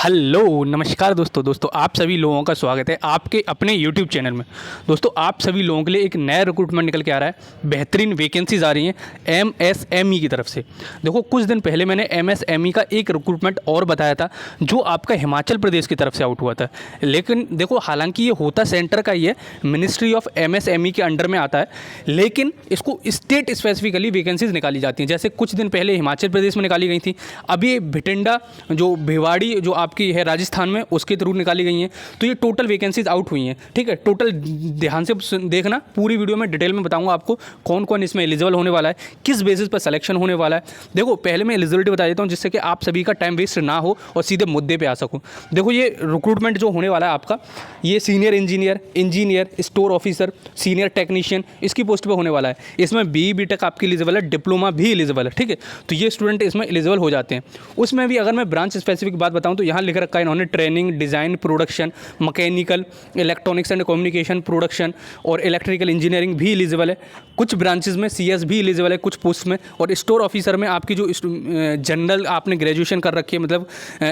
Hello नमस्कार दोस्तों आप सभी लोगों का स्वागत है आपके अपने यूट्यूब चैनल में। दोस्तों आप सभी लोगों के लिए एक नया रिक्रूटमेंट निकल के आ रहा है। बेहतरीन वैकेंसीज आ रही हैं एमएसएमई की तरफ से। देखो कुछ दिन पहले मैंने एमएसएमई का एक रिक्रूटमेंट और बताया था जो आपका हिमाचल प्रदेश की तरफ से आउट हुआ था। लेकिन देखो हालांकि ये होता सेंटर का ही है, मिनिस्ट्री ऑफ एमएसएमई के अंडर में आता है, लेकिन इसको स्टेट स्पेसिफिकली वैकेंसीज निकाली जाती हैं। जैसे कुछ दिन पहले हिमाचल प्रदेश में निकाली गई थी, अभी भिटिंडा जो भिवाड़ी जो आपकी है राजस्थान में उसके थ्रू निकाली गई हैं। तो ये टोटल वैकेंसीज आउट हुई हैं। ठीक है, टोटल ध्यान से देखना, पूरी वीडियो में डिटेल में बताऊंगा आपको कौन कौन इसमें एलिजिबल होने वाला है, किस बेसिस पर सिलेक्शन होने वाला है। देखो पहले मैं एलिजिबिलिटी बता देता हूँ जिससे कि आप सभी का टाइम वेस्ट ना हो और सीधे मुद्दे पे आ सकूँ। देखो ये रिक्रूटमेंट जो होने वाला है आपका, ये senior engineer, store officer, senior technician, इसकी पोस्ट पर होने वाला है। इसमें BE-BTech आपकी एलिजिबल है, डिप्लोमा भी एलिजिबल है। ठीक है, तो ये स्टूडेंट इसमें एलिजिबल हो जाते हैं। उसमें भी अगर मैं ब्रांच स्पेसिफिक बात बताऊँ तो यहाँ लिख रखा है इन्होंने training, design, production, mechanical, electronics and communication, production और इलेक्ट्रिकल इंजीनियरिंग भी एलिजिबल है। कुछ ब्रांचेस में CS भी एलिजिबल है कुछ पोस्ट में। और स्टोर ऑफिसर में आपकी जो जनरल आपने ग्रेजुएशन कर रखी है, मतलब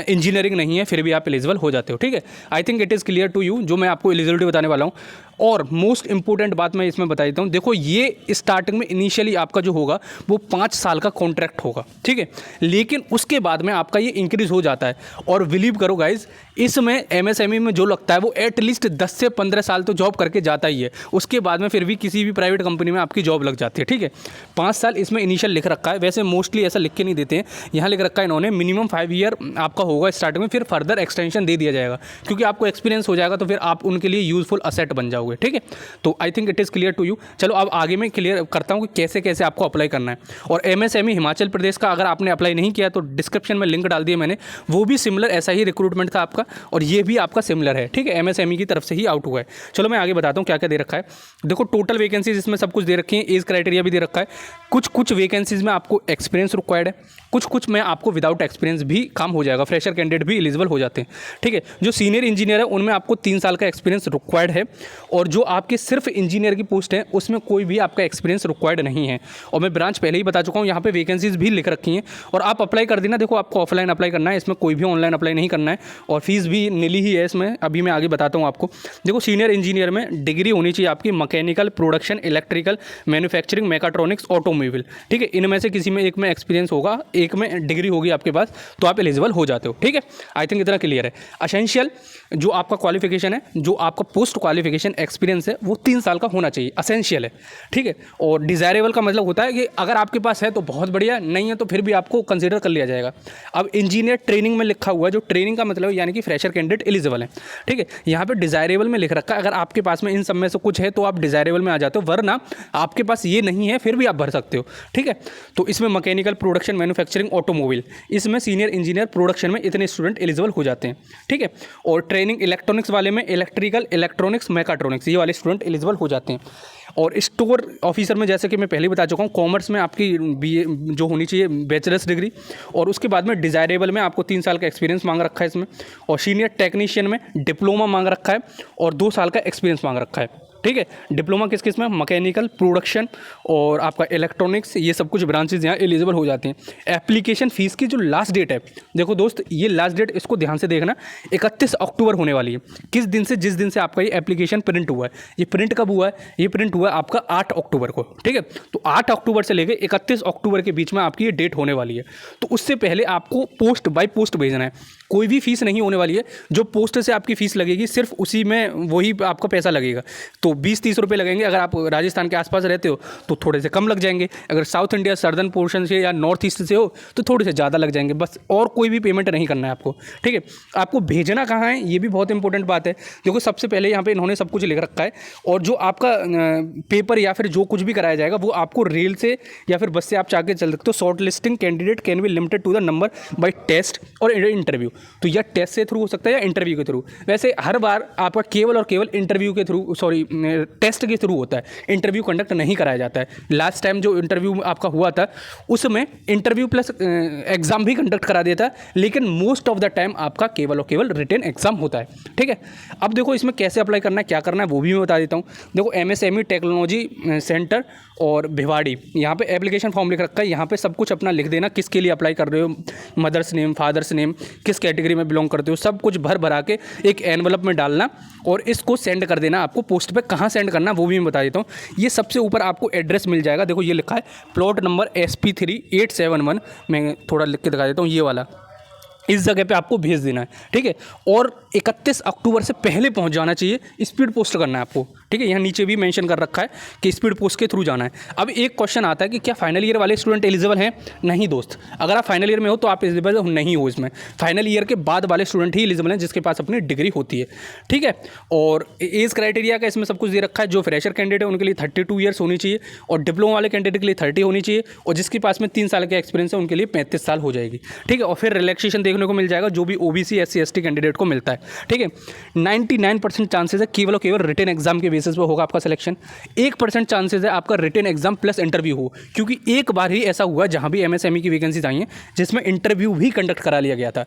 इंजीनियरिंग नहीं है, फिर भी आप एलिजिबल हो जाते हो। ठीक है, I think it is clear to you जो मैं आपको एलिजिबिलिटी बताने वाला हूँ। और मोस्ट इंपॉर्टेंट बात मैं इसमें बता देता हूँ। देखो ये स्टार्टिंग में इनिशियली आपका जो होगा वो 5 साल का कॉन्ट्रैक्ट होगा। ठीक है, लेकिन उसके बाद में आपका ये इंक्रीज हो जाता है। और बिलीव करो गाइज, इसमें MSME में जो लगता है वो एटलीस्ट 10 से 15 साल तो जॉब करके जाता ही है। उसके बाद में फिर भी किसी भी प्राइवेट कंपनी में आपकी जॉब लग जाती है। ठीक है, 5 साल इसमें इनिशियल लिख रखा है, वैसे मोस्टली ऐसा लिख के नहीं देते हैं। यहाँ लिख रखा है इन्होंने मिनिमम 5 ईयर आपका होगा स्टार्टिंग में, फिर फर्दर एक्सटेंशन दे दिया जाएगा क्योंकि आपको एक्सपीरियंस हो जाएगा तो फिर आप उनके लिए यूजफुल असेट बन जाओगे। ठीक है, तो I think it is clear to you. चलो अब आगे मैं क्लियर करता हूँ कि कैसे कैसे आपको अप्लाई करना है। और MSME हिमाचल प्रदेश का अगर आपने अप्लाई नहीं किया तो डिस्क्रिप्शन में लिंक डाल दिया मैंने, वो भी सिमिलर ऐसा ही रिक्रूटमेंट था आपका और ये भी आपका सिमिलर है। ठीक है, MSME की तरफ से ही आउट हुआ है। चलो मैं आगे बताता हूँ क्या क्या दे रखा है। देखो टोटल वैकेंसीज इसमें सब कुछ दे रखी है, एज क्राइटेरिया भी दे रखा है। कुछ वैकेंसीज में आपको एक्सपीरियंस रिक्वायर्ड है, कुछ में आपको विदाउट एक्सपीरियंस भी काम हो जाएगा, फ्रेशर कैंडिडेट भी एलिजिबल हो जाते हैं। ठीक है, जो सीनियर इंजीनियर है उनमें आपको 3 साल का एक्सपीरियंस रिक्वायर्ड है। और जो आपके सिर्फ इंजीनियर की पोस्ट है उसमें कोई भी आपका एक्सपीरियंस रिक्वायर्ड नहीं है। और मैं ब्रांच पहले ही बता चुका हूँ, यहाँ पे वैकेंसीज भी लिख रखी हैं और आप अप्लाई कर देना। देखो आपको ऑफलाइन अप्लाई करना है, इसमें कोई भी ऑनलाइन अप्लाई नहीं करना है और फीस भी नीली ही है इसमें। अभी मैं आगे बताता हूँ आपको। देखो सीनियर इंजीनियर में डिग्री होनी चाहिए आपकी mechanical, production, electrical, manufacturing, mechatronics, automobile. ठीक है, इनमें से किसी में एक में एक्सपीरियंस होगा, एक में डिग्री होगी आपके पास, तो आप एलिजिबल हो जाते हो। ठीक है, आई थिंक इतना क्लियर है। एसेंशियल जो आपका क्वालिफिकेशन है, जो आपका पोस्ट क्वालिफिकेशन एक्सपीरियंस है वो 3 साल का होना चाहिए, एसेंशियल है। ठीक है, और डिज़ायरेबल का मतलब होता है कि अगर आपके पास है तो बहुत बढ़िया, नहीं है तो फिर भी आपको कंसीडर कर लिया जाएगा। अब इंजीनियर ट्रेनिंग में लिखा हुआ है, जो ट्रेनिंग का मतलब यानी कि फ्रेशर कैंडिडेट एलिजिबल है। ठीक है, यहाँ पे डिज़ायरेबल में लिख रखा है, अगर आपके पास में इन सब में से कुछ है तो आप डिज़ायरेबल में आ जाते हो, वरना आपके पास ये नहीं है फिर भी आप भर सकते हो। ठीक है, तो इसमें मैकेनिकल, प्रोडक्शन, मैन्युफैक्चरिंग, ऑटोमोबाइल, इसमें सीनियर इंजीनियर, प्रोडक्शन में इतने स्टूडेंट एलिजिबल हो जाते हैं। ठीक है, और ट्रेनिंग इलेक्ट्रॉनिक्स वाले में इलेक्ट्रिकल, इलेक्ट्रॉनिक्स, मैकाट्रॉनिक्स, ये वाले स्टूडेंट एलिजिबल हो जाते हैं। और स्टोर ऑफिसर में जैसे कि मैं पहले बता चुका हूँ, कॉमर्स में आपकी BA जो होनी चाहिए बैचलर्स डिग्री, और उसके बाद में डिज़ायरेबल में आपको 3 साल का एक्सपीरियंस मांग रखा है इसमें। और सीनियर टेक्नीशियन में डिप्लोमा मांग रखा है और 2 साल का एक्सपीरियंस मांग रखा है। ठीक है, डिप्लोमा किस किस में, मैकेनिकल, प्रोडक्शन और आपका इलेक्ट्रॉनिक्स, ये सब कुछ ब्रांचेज यहाँ एलिजिबल हो जाती हैं। एप्लीकेशन फ़ीस की जो लास्ट डेट है, देखो दोस्त ये लास्ट डेट इसको ध्यान से देखना, 31 अक्टूबर होने वाली है। किस दिन से, जिस दिन से आपका ये एप्लीकेशन प्रिंट हुआ है। ये प्रिंट कब हुआ है? ये प्रिंट हुआ है आपका 8 अक्टूबर को। ठीक है, तो 8 अक्टूबर से लेकर 31 अक्टूबर के बीच में आपकी ये डेट होने वाली है। तो उससे पहले आपको पोस्ट बाय पोस्ट भेजना है, कोई भी फीस नहीं होने वाली है। जो पोस्ट से आपकी फ़ीस लगेगी सिर्फ उसी में वही आपका पैसा लगेगा, तो 20-30 रुपये लगेंगे। अगर आप राजस्थान के आसपास रहते हो तो थोड़े से कम लग जाएंगे, अगर साउथ इंडिया सर्दर्न पोर्शन से या नॉर्थ ईस्ट से हो तो थोड़े से ज़्यादा लग जाएंगे, बस। और कोई भी पेमेंट नहीं करना है आपको। ठीक है, आपको भेजना कहाँ है ये भी बहुत इंपॉर्टेंट बात है। देखो सबसे पहले यहाँ पे इन्होंने सब कुछ लिख रखा है, और जो आपका पेपर या फिर जो कुछ भी कराया जाएगा वो आपको रेल से या फिर बस से आप चाह के चल सकते हो। Short listing candidate can be limited to the number by test और इंटरव्यू। तो यह टेस्ट से थ्रू हो सकता है या इंटरव्यू के थ्रू। वैसे हर बार आपका केवल और केवल इंटरव्यू के थ्रू, सॉरी टेस्ट के थ्रू होता है, इंटरव्यू कंडक्ट नहीं कराया जाता है। लास्ट टाइम जो इंटरव्यू आपका हुआ था उसमें इंटरव्यू प्लस एग्ज़ाम भी कंडक्ट करा देता है, लेकिन मोस्ट ऑफ द टाइम आपका केवल और केवल रिटन एग्जाम होता है। ठीक है, अब देखो इसमें कैसे अप्लाई करना है, क्या करना है वो भी मैं बता देता हूँ। देखो MSME टेक्नोलॉजी सेंटर और भिवाड़ी, यहाँ पे एप्लीकेशन फॉर्म लिख रखा है, यहाँ पे सब कुछ अपना लिख देना, किसके लिए अप्लाई कर रहे हो, मदर्स नेम, फादर्स नेम, किस कैटेगरी में बिलोंग करते हो, सब कुछ भरा के एक एनवलप में डालना और इसको सेंड कर देना। आपको पोस्ट पे कहाँ सेंड करना वो भी मैं बता देता हूँ। ये सबसे ऊपर आपको एड्रेस मिल जाएगा, देखो ये लिखा है प्लॉट नंबर SP3 871, मैं थोड़ा लिख के दिखा देता हूँ, ये वाला, इस जगह पे आपको भेज देना है। ठीक है, और 31 अक्टूबर से पहले पहुंच जाना चाहिए, स्पीड पोस्ट करना है आपको। ठीक है, यहाँ नीचे भी मेंशन कर रखा है कि स्पीड पोस्ट के थ्रू जाना है। अब एक क्वेश्चन आता है कि क्या फाइनल ईयर वाले स्टूडेंट एलिजिबल हैं? नहीं दोस्त, अगर आप फाइनल ईयर में हो तो आप एलिजिबल नहीं हो इसमें। फाइनल ईयर के बाद वाले स्टूडेंट ही एलिजिबल हैं जिसके पास अपनी डिग्री होती है। ठीक है, और एज क्राइटेरिया का इसमें सब कुछ दे रखा है। जो फ्रेशर कैंडिडेट है उनके लिए 32 ईयर्स होनी चाहिए, और डिप्लोमा वाले कैंडिडेट के लिए 30 होनी चाहिए, और जिसके पास में 3 साल का एक्सपीरियंस है उनके लिए 35 साल हो जाएगी। ठीक है, और फिर रिलैक्सेशन देखने को मिल जाएगा जो भी OBC SC ST कैंडिडेट को मिलता है। ठीक है, 99% चांसेस है केवल और केवल रिटन एग्जाम के बेसिस पर होगा आपका सिलेक्शन। 1% चांसेस है आपका रिटन एग्जाम प्लस इंटरव्यू हो, क्योंकि एक बार ही ऐसा हुआ जहां भी MSME की वैकेंसीज आई हैं जिसमें इंटरव्यू भी कंडक्ट करा लिया गया था।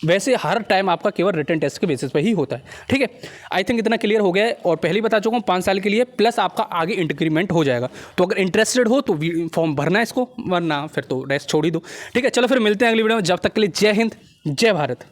वैसे हर टाइम आपका केवल रिटन टेस्ट के बेसिस पर ही होता है। ठीक है, आई थिंक इतना क्लियर हो गया है, और पहले बता चुका हूँ 5 साल के लिए प्लस आपका आगे इंक्रीमेंट हो जाएगा। तो अगर इंटरेस्टेड हो तो फॉर्म भरना है इसको, वरना फिर तो रेस्ट छोड़ ही दो। ठीक है, चलो फिर मिलते हैं अगली वीडियो में, जब तक के लिए जय हिंद, जय भारत।